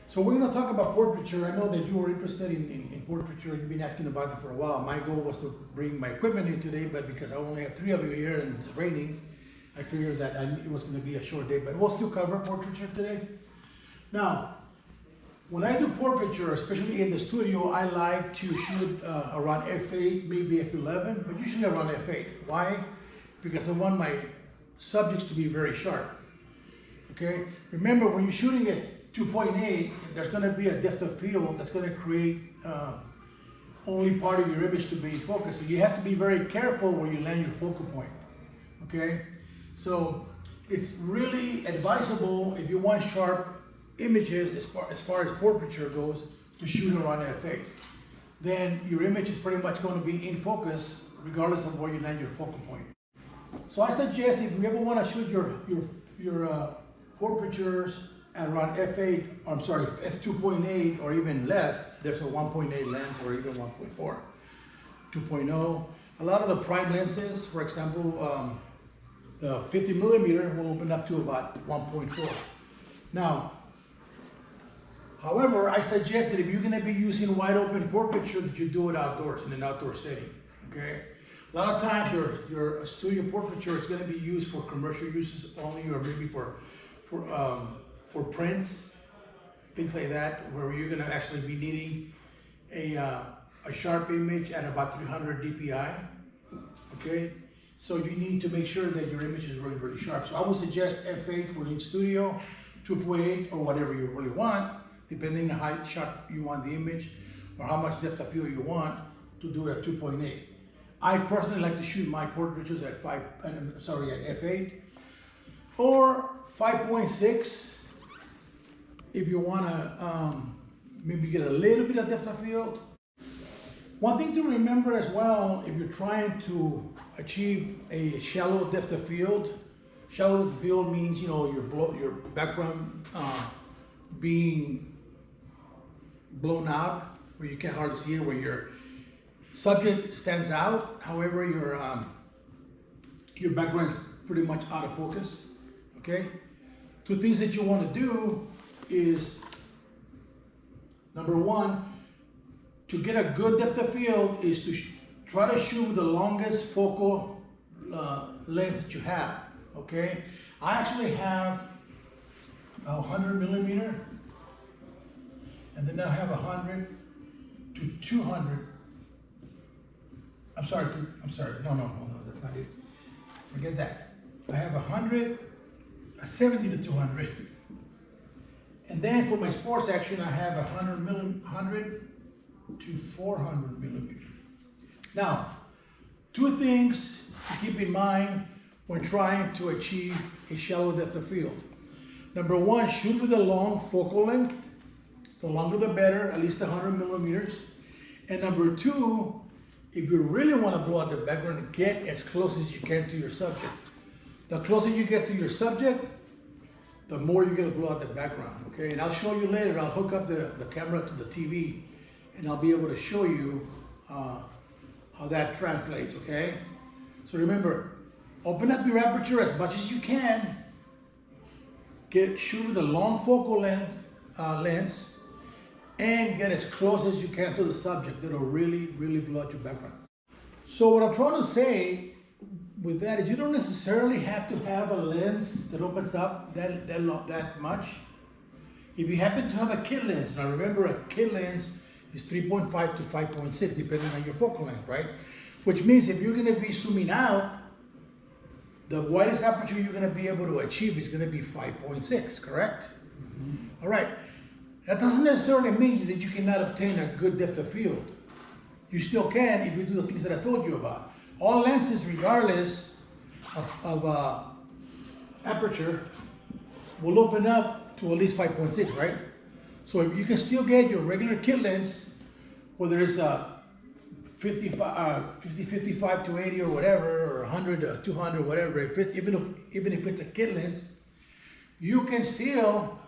So we're going to talk about portraiture. I know that you were interested in portraiture. You've been asking about it for a while. My goal was to bring my equipment in today, but because I only have 3 of you here and it's raining, I figured that it was going to be a short day. But we'll still cover portraiture today. Now, when I do portraiture, especially in the studio, I like to shoot around f8, maybe f11, but usually around f8. Why? Because I want my subjects to be very sharp. Okay? Remember, when you're shooting at 2.8, there's going to be a depth of field that's going to create only part of your image to be focused. So you have to be very careful where you land your focal point. Okay? So it's really advisable if you want sharp images as far as portraiture goes to shoot around f8. Then your image is pretty much going to be in focus regardless of where you land your focal point. So I suggest if you ever want to shoot your portraitures at around f8, I'm sorry, f2.8 or even less, there's a 1.8 lens or even 1.4, 2.0. A lot of the prime lenses, for example, the 50 millimeter will open up to about 1.4. Now, however, I suggest that if you're going to be using wide open portraiture, that you do it outdoors, in an outdoor setting, okay? A lot of times your studio portraiture is going to be used for commercial uses only, or maybe for prints, things like that, where you're going to actually be needing a sharp image at about 300 dpi, okay? So you need to make sure that your image is really, really sharp. So I would suggest f8 for in studio, 2.8 or whatever you really want, depending on how sharp you want the image or how much depth of field you want, to do it at 2.8. I personally like to shoot my portraitures at at f8 or 5.6 if you want to maybe get a little bit of depth of field. One thing to remember as well, if you're trying to achieve a shallow depth of field, shallow depth of field means, you know, your background being blown out, where you can't hardly see it, where your subject stands out. However, your background is pretty much out of focus. Okay? 2 things that you want to do is, number 1, to get a good depth of field is to try to shoot the longest focal length that you have. Okay? I actually have a 100 millimeter, and then I have 100 to 200. I'm sorry, no, that's not it. Forget that. I have 70 to 200. And then for my sports action, I have 100 to 400 millimeters. Now, 2 things to keep in mind when trying to achieve a shallow depth of field. Number 1, shoot with a long focal length. The longer the better, at least 100 millimeters. And number 2, if you really want to blow out the background, get as close as you can to your subject. The closer you get to your subject, the more you're going to blow out the background, okay? And I'll show you later. I'll hook up the camera to the TV, and I'll be able to show you how that translates, okay? So remember, open up your aperture as much as you can. Shoot with a long focal lens, and get as close as you can to the subject. That'll really, really blow out your background. So what I'm trying to say with that is you don't necessarily have to have a lens that opens up that much. If you happen to have a kit lens, now remember a kit lens is 3.5 to 5.6 depending on your focal length, right? Which means if you're going to be zooming out, the widest aperture you're going to be able to achieve is going to be 5.6, correct? Mm-hmm. All right. That doesn't necessarily mean that you cannot obtain a good depth of field. You still can if you do the things that I told you about. All lenses, regardless of aperture, will open up to at least 5.6, right? So if you can still get your regular kit lens, whether it's a 55 to 80 or whatever, or 100 to 200, whatever, even if it's a kit lens, you can still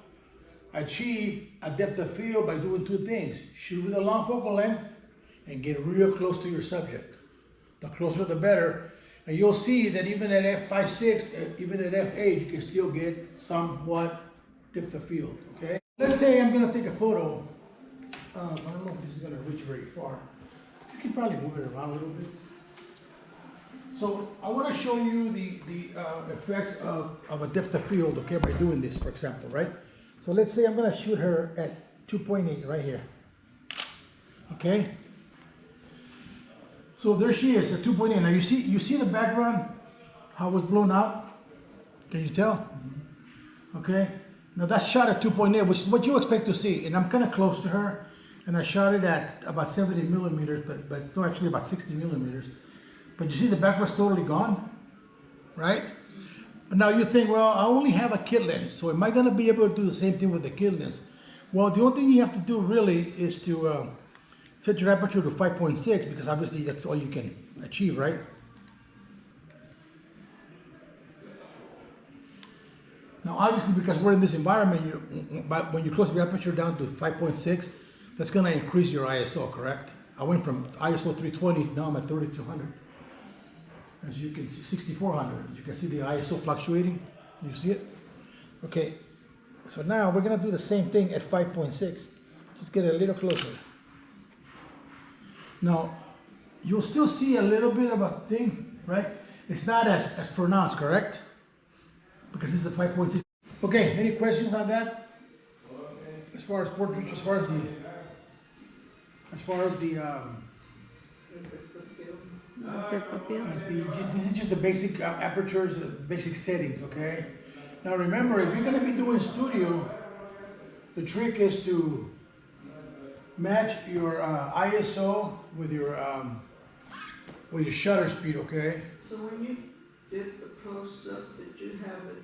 achieve a depth of field by doing 2 things. Shoot with a long focal length and get real close to your subject. The closer the better. And you'll see that even at f5.6, even at f8, you can still get somewhat depth of field, okay? Let's say I'm gonna take a photo. I don't know if this is gonna reach very far. You can probably move it around a little bit. So I want to show you the effects of a depth of field, okay, by doing this, for example, right? So let's say I'm going to shoot her at 2.8 right here, okay? So there she is at 2.8. Now you see the background, how it was blown out? Can you tell? Okay. Now that's shot at 2.8, which is what you expect to see. And I'm kind of close to her, and I shot it at about 70 millimeters, but no, actually about 60 millimeters. But you see the background's totally gone, right? But now you think, well, I only have a kit lens, so am I gonna be able to do the same thing with the kit lens? Well, the only thing you have to do really is to set your aperture to 5.6, because obviously that's all you can achieve, right? Now, obviously, because we're in this environment, when you close your aperture down to 5.6, that's gonna increase your ISO, correct? I went from ISO 320, now I'm at 3200. As you can see, 6400. You can see the ISO fluctuating. You see it? Okay. So now we're gonna do the same thing at 5.6. Just get a little closer. Now, you'll still see a little bit of a thing, right? It's not as pronounced, correct? Because this is a 5.6. Okay, any questions on that? As far as portrait, as far as this is just the basic apertures, basic settings, okay? Now remember, if you're gonna be doing studio, the trick is to match your ISO with your shutter speed, okay? So when you did the close-up, did you have it,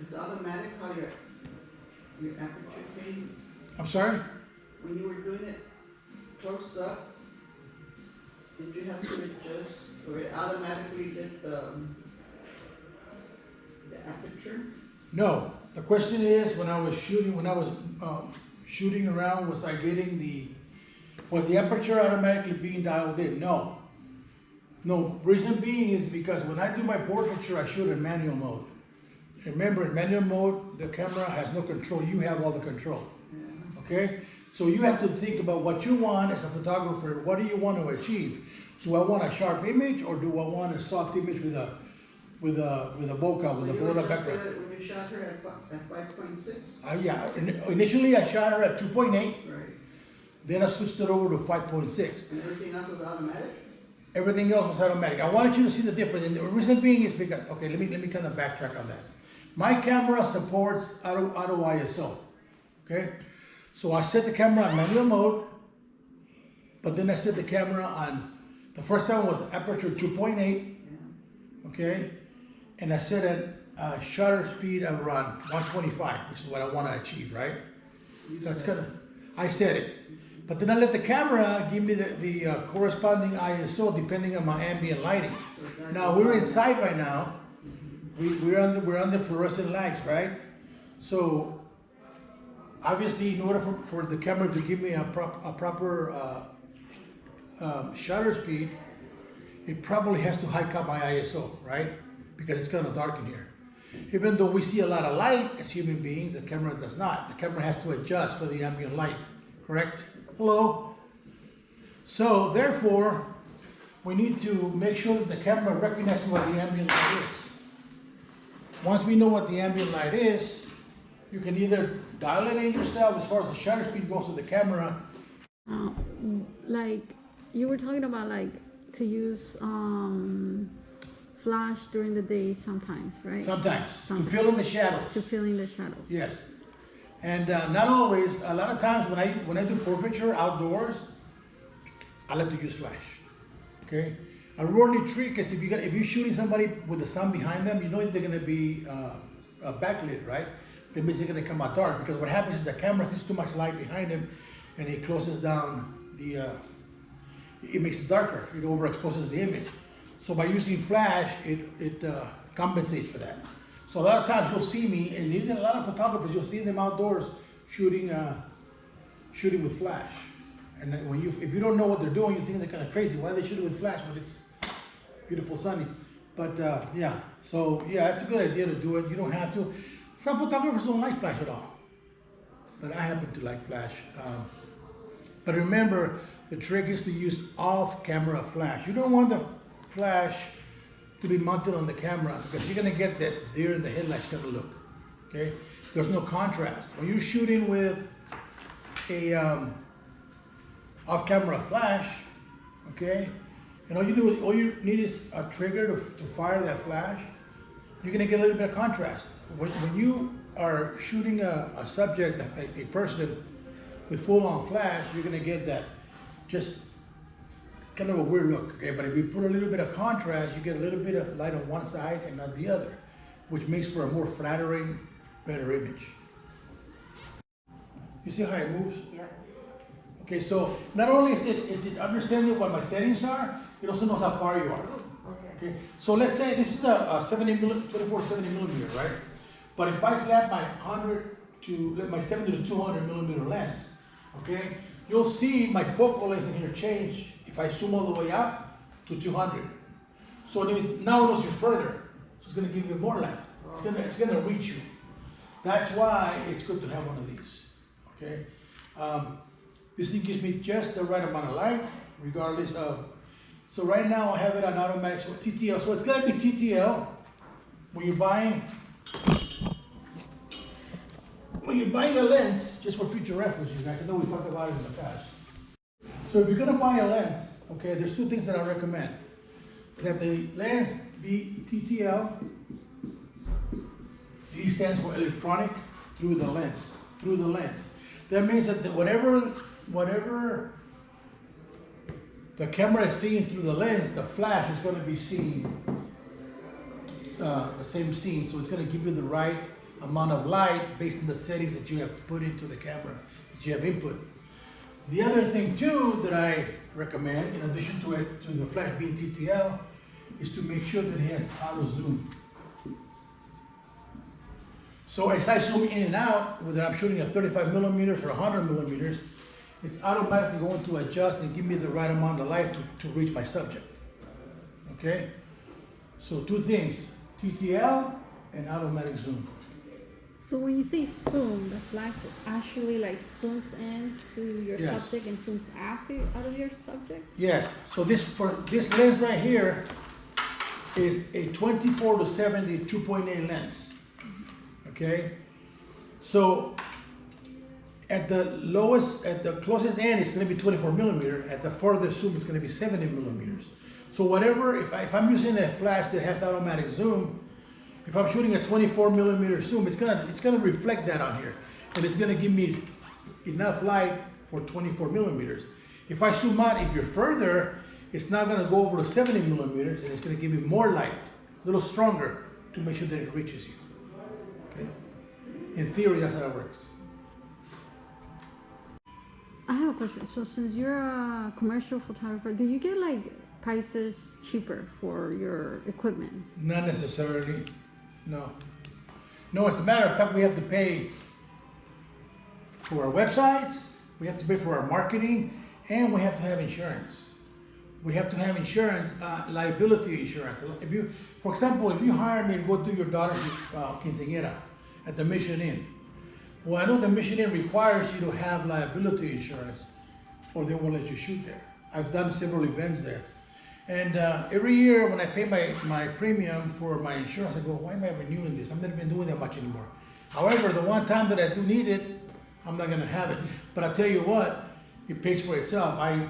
it's automatic how your aperture came? I'm sorry? When you were doing it close-up, did you have to adjust, or it automatically did the aperture? No. The question is, when I was shooting around, was the aperture automatically being dialed in? No. No. Reason being is because when I do my portraiture, I shoot in manual mode. Remember, in manual mode, the camera has no control. You have all the control. Yeah. Okay? So you have to think about what you want as a photographer. What do you want to achieve? Do I want a sharp image, or do I want a soft image with a bokeh, with a blown up background? When you shot her at 5.6? Yeah. Initially, I shot her at 2.8. Right. Then I switched it over to 5.6. And everything else was automatic? Everything else was automatic. I wanted you to see the difference. And the reason being is because, okay, let me kind of backtrack on that. My camera supports auto ISO. Okay? So I set the camera on manual mode, but then I set the camera on, the first time was aperture 2.8, yeah. Okay? And I set a shutter speed of around 125, which is what I want to achieve, right? That's kind of, I set it. But then I let the camera give me the corresponding ISO depending on my ambient lighting. Now we're inside right now. We're under fluorescent lights, right? So obviously, in order for the camera to give me a proper shutter speed, it probably has to hike up my ISO, right? Because it's kind of dark in here. Even though we see a lot of light as human beings, the camera does not. The camera has to adjust for the ambient light, correct? Hello? So therefore, we need to make sure that the camera recognizes what the ambient light is. Once we know what the ambient light is, you can either dial it in yourself as far as the shutter speed goes with the camera. Like you were talking about, like to use flash during the day sometimes, right? Sometimes. To fill in the shadows. To fill in the shadows. Yes. And not always. A lot of times when I do portraiture outdoors, I like to use flash. Okay. A real neat trick is if you're shooting somebody with the sun behind them, you know they're going to be backlit, right? That means they're going to come out dark, because what happens is the camera sees too much light behind him, and it closes down it makes it darker. It overexposes the image. So by using flash, it compensates for that. So a lot of times you'll see me, and even a lot of photographers, you'll see them outdoors shooting with flash. And then if you don't know what they're doing, you think they're kind of crazy. Why are they shooting with flash when it's beautiful sunny? But yeah, so yeah, it's a good idea to do it. You don't have to. Some photographers don't like flash at all. but I happen to like flash. But remember, the trick is to use off-camera flash. You don't want the flash to be mounted on the camera because you're gonna get that deer in the headlights kind of look. Okay, there's no contrast. When you're shooting with a off-camera flash, okay, and all you need is a trigger to fire that flash. You're gonna get a little bit of contrast. When you are shooting a subject, a person with full-on flash, you're gonna get that just kind of a weird look. Okay, but if you put a little bit of contrast, you get a little bit of light on one side and not the other, which makes for a more flattering, better image. You see how it moves? Yeah. Okay, so not only is it understanding what my settings are, it also knows how far you are. Okay, so let's say this is a 24 70 millimeter, right? But if I slap my 70 to 200 millimeter lens, okay, you'll see my focal length in here change if I zoom all the way up to 200. So now it knows you're further, so it's going to give you more light. It's going to reach you. That's why it's good to have one of these. Okay, this thing gives me just the right amount of light, regardless of. So right now I have it on automatic, so TTL. So it's going to be TTL when you're buying. When you're buying a lens, just for future reference, you guys, I know we talked about it in the past. So if you're gonna buy a lens, okay, there's two things that I recommend. That the lens be TTL. D stands for electronic through the lens, That means that whatever the camera is seeing through the lens, the flash is gonna be seeing the same scene, so it's gonna give you the right amount of light based on the settings that you have put into the camera, that you have input. The other thing too that I recommend, in addition to the flash being TTL, is to make sure that it has auto zoom. So as I zoom in and out, whether I'm shooting at 35 millimeters or 100 millimeters, it's automatically going to adjust and give me the right amount of light to reach my subject. Okay? So two things, TTL and automatic zoom. So when you say zoom, the flash actually like zooms in to your Yes. subject and zooms out of your subject? Yes, so this lens right here is a 24 to 70 2.8 lens. Okay? So at the closest end it's gonna be 24 millimeter, at the farthest zoom it's gonna be 70 millimeters. So whatever, if I'm using a flash that has automatic zoom, if I'm shooting a 24 millimeter zoom, it's gonna reflect that on here, and it's gonna give me enough light for 24 millimeters. If I zoom out, if you're further, it's not gonna go over to 70 millimeters, and it's gonna give you more light, a little stronger, to make sure that it reaches you. Okay? In theory, that's how it works. I have a question. So since you're a commercial photographer, do you get like prices cheaper for your equipment? Not necessarily. No. No, as a matter of fact, we have to pay for our websites, we have to pay for our marketing, and we have to have insurance. We have to have insurance, liability insurance. For example, if you hire me to go do your daughter's quinceañera at the Mission Inn, well, I know the Mission Inn requires you to have liability insurance, or they won't let you shoot there. I've done several events there. And every year when I pay my premium for my insurance, I go, why am I renewing this? I've never been doing that much anymore. However, the one time that I do need it, I'm not gonna have it. But I'll tell you what, it pays for itself. I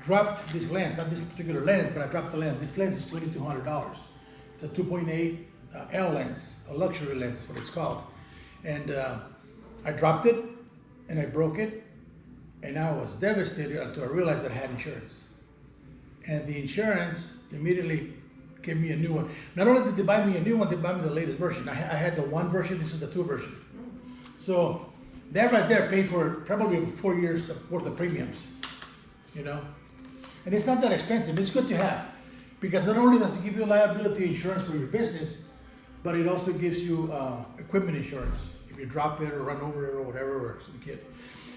dropped this lens, not this particular lens, but I dropped the lens. This lens is $2,200. It's a 2.8 L lens, a luxury lens is what it's called. And I dropped it, and I broke it, and I was devastated until I realized that I had insurance. And the insurance immediately gave me a new one. Not only did they buy me a new one, they bought me the latest version. I had the 1 version, this is the 2 version. So that right there paid for probably 4 years worth of premiums, you know? And it's not that expensive, it's good to have. Because not only does it give you liability insurance for your business, but it also gives you equipment insurance. If you drop it or run over it or whatever, or some kid.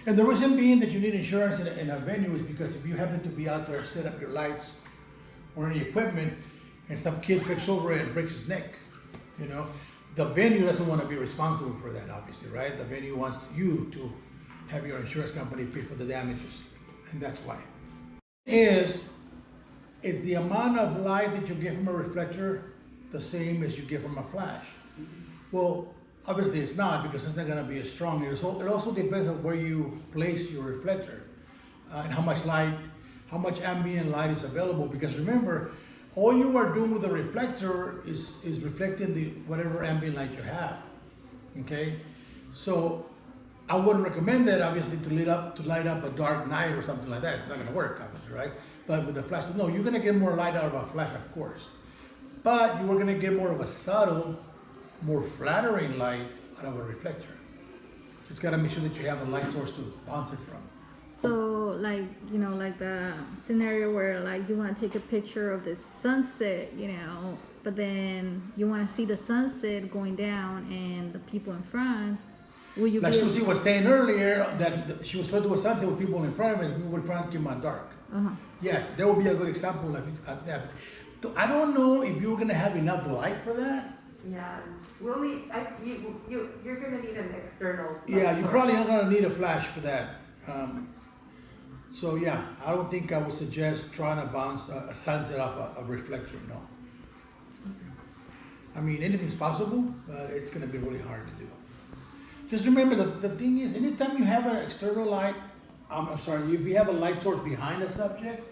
And the reason being that you need insurance in a venue is because if you happen to be out there, set up your lights or any equipment, and some kid trips over it and breaks his neck, you know, the venue doesn't want to be responsible for that, obviously, right? The venue wants you to have your insurance company pay for the damages, and that's why. Is the amount of light that you get from a reflector the same as you get from a flash? Well, obviously it's not, because it's not going to be as strong. It also depends on where you place your reflector, and how much light, how much ambient light is available. Because remember, all you are doing with the reflector is reflecting the whatever ambient light you have. Okay, so I wouldn't recommend that, obviously, to light up a dark night or something like that. It's not going to work, obviously, right? But with the flash, no, you're going to get more light out of a flash, of course. But you are going to get more of a subtle, more flattering light out of a reflector. Just got to make sure that you have a light source to bounce it from. So, like, you know, like the scenario where, like, you want to take a picture of the sunset, you know, but then you want to see the sunset going down and the people in front. Will you Like be Susie was saying earlier, that she was trying to do a sunset with people in front of her, and people in front came out dark. Yes, that would be a good example of that. I don't know if you're going to have enough light for that. Yeah, we'll need, you're gonna need an external. Yeah, you probably are going to need a flash for that. So yeah, I don't think I would suggest trying to bounce a sunset off a reflector, no. I mean, anything's possible, but it's going to be really hard to do. Just remember, the thing is, anytime you have an external light, if you have a light source behind the subject,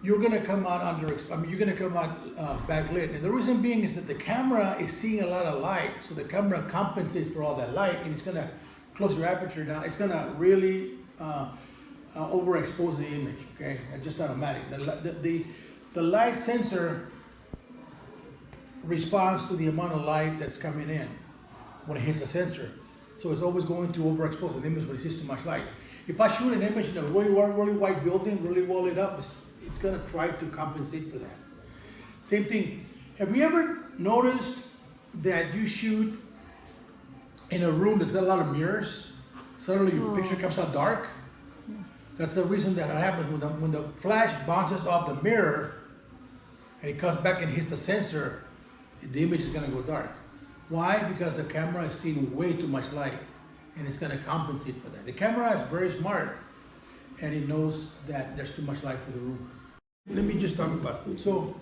you're going to come out you're going to come out backlit. And the reason being is that the camera is seeing a lot of light, so the camera compensates for all that light, and it's going to close your aperture down. It's going to really overexpose the image, okay? It's just automatic. The light sensor responds to the amount of light that's coming in when it hits the sensor. So it's always going to overexpose the image when it sees too much light. If I shoot an image in a really white building, really well lit up, it's going to try to compensate for that. Same thing. Have you ever noticed that you shoot in a room that's got a lot of mirrors? Suddenly your picture comes out dark? That's the reason that happens. When the flash bounces off the mirror and it comes back and hits the sensor, the image is going to go dark. Why? Because the camera is seeing way too much light, and it's going to compensate for that. The camera is very smart, and it knows that there's too much light for the room. Let me just talk about it. So,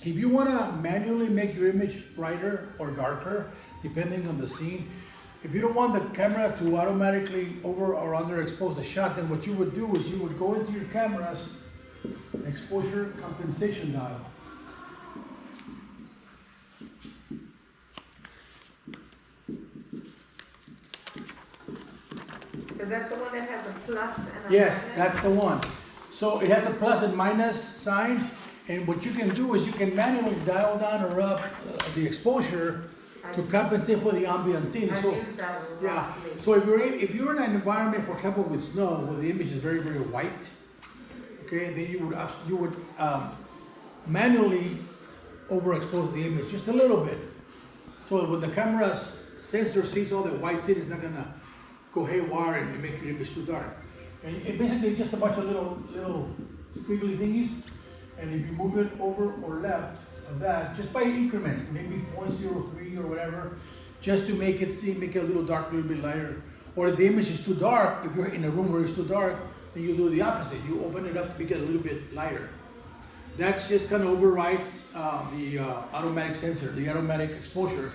if you want to manually make your image brighter or darker, depending on the scene, if you don't want the camera to automatically over or underexpose the shot, then what you would do is you would go into your camera's exposure compensation dial. Is that the one that has a plus and a Yes, minus? that's the one. So it has a plus and minus sign, and what you can do is you can manually dial down or up the exposure to compensate for the ambient scene. I So use that one. yeah, so if you're in an environment, for example, with snow, where the image is very, very white, okay, then you would manually overexpose the image just a little bit. So when the camera's sensor sees all the white scene, it's not gonna go haywire and make your image too dark. And it basically just a bunch of little squiggly thingies, and if you move it over or left of that, just by increments, maybe 0.03 or whatever, just to make it a little dark, a little bit lighter. Or if the image is too dark, if you're in a room where it's too dark, then you do the opposite. You open it up to make it a little bit lighter. That just kind of overrides the automatic sensor, the automatic exposure,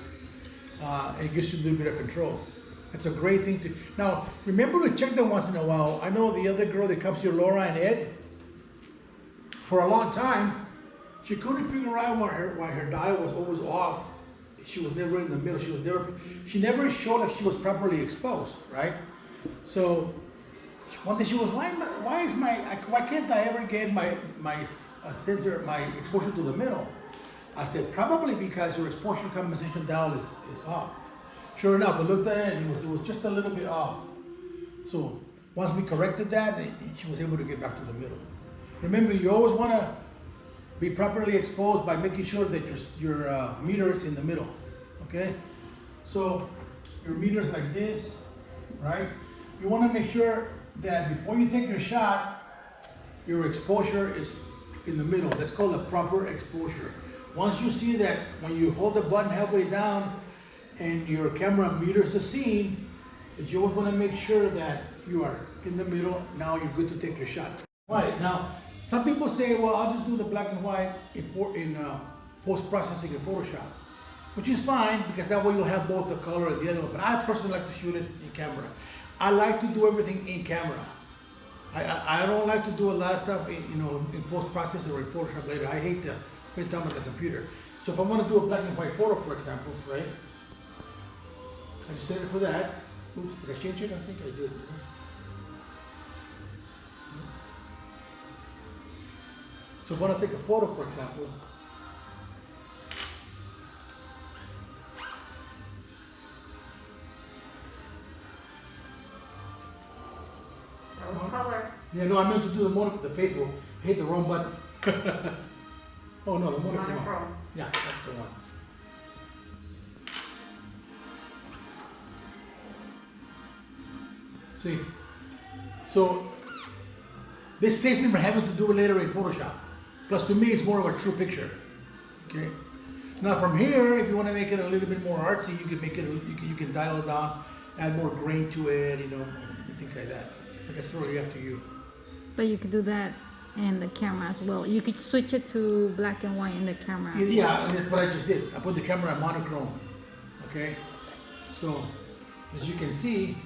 and it gives you a little bit of control. It's a great thing to. Now, remember to check them once in a while. I know the other girl that comes here, Laura and Ed, for a long time, she couldn't figure out why her dial was always off. She was never in the middle. She never showed that she was properly exposed, right? So one day she was, why can't I ever get my sensor, my exposure to the middle? I said, probably because your exposure compensation dial is off. Sure enough, I looked at it and it was just a little bit off. So once we corrected that, she was able to get back to the middle. Remember, you always want to be properly exposed by making sure that your meter is in the middle, okay? So your meter is like this, right? You want to make sure that before you take your shot, your exposure is in the middle. That's called a proper exposure. once you see that when you hold the button halfway down and your camera meters the scene, that you always want to make sure that you are in the middle. Now you're good to take your shot. Right, now some people say, well, I'll just do the black and white in post-processing in Photoshop, which is fine because that way you'll have both the color and the other one. But I personally like to shoot it in camera. I like to do everything in camera. I don't like to do a lot of stuff in post-processing or in Photoshop later. I hate to spend time on the computer. So if I want to do a black and white photo, for example, right? I just set it for that. Oops, did I change it? I think I did. So if I want to take a photo, for example, That was color. yeah, no, I meant to do the faithful. I hit the wrong button. Oh no, the monochrome. Monochrome. Yeah, that's the one. See, so this saves me from having to do it later in Photoshop. Plus, to me, it's more of a true picture. Okay. Now, from here, if you want to make it a little bit more artsy, you can make it. You can dial it down, add more grain to it, and things like that. But that's really up to you. But you could do that in the camera as well. You could switch it to black and white in the camera. Yeah, and that's what I just did. I put the camera at monochrome. Okay. So, as you can see,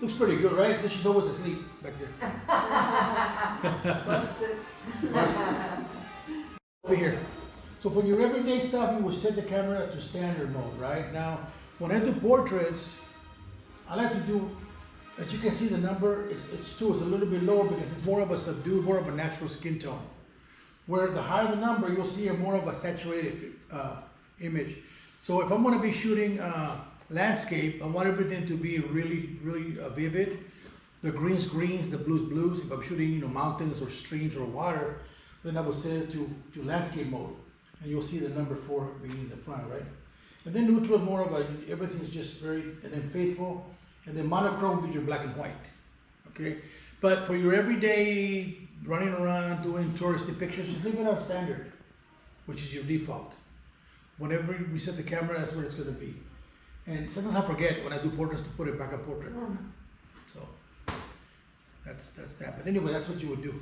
looks pretty good, right? So she's always asleep back there. Busted. Over here. So for your everyday stuff, you would set the camera to standard mode, right? Now, when I do portraits, I like to do, as you can see the number, it's 2, it's a little bit lower because it's more of a subdued, more of a natural skin tone. Where the higher the number, you'll see more of a saturated image. So if I'm gonna be shooting landscape, I want everything to be really, really vivid. The greens, the blues. If I'm shooting, mountains or streams or water, then I will set it to landscape mode. And you'll see the number 4 being in the front, right? And then neutral is more of everything's just and then faithful. And then monochrome will be your black and white, okay? But for your everyday running around doing touristy pictures, just leave it on standard, which is your default. Whenever we set the camera, that's where it's gonna be. And sometimes I forget when I do portraits to put it back on portrait. So that's that. But anyway, that's what you would do.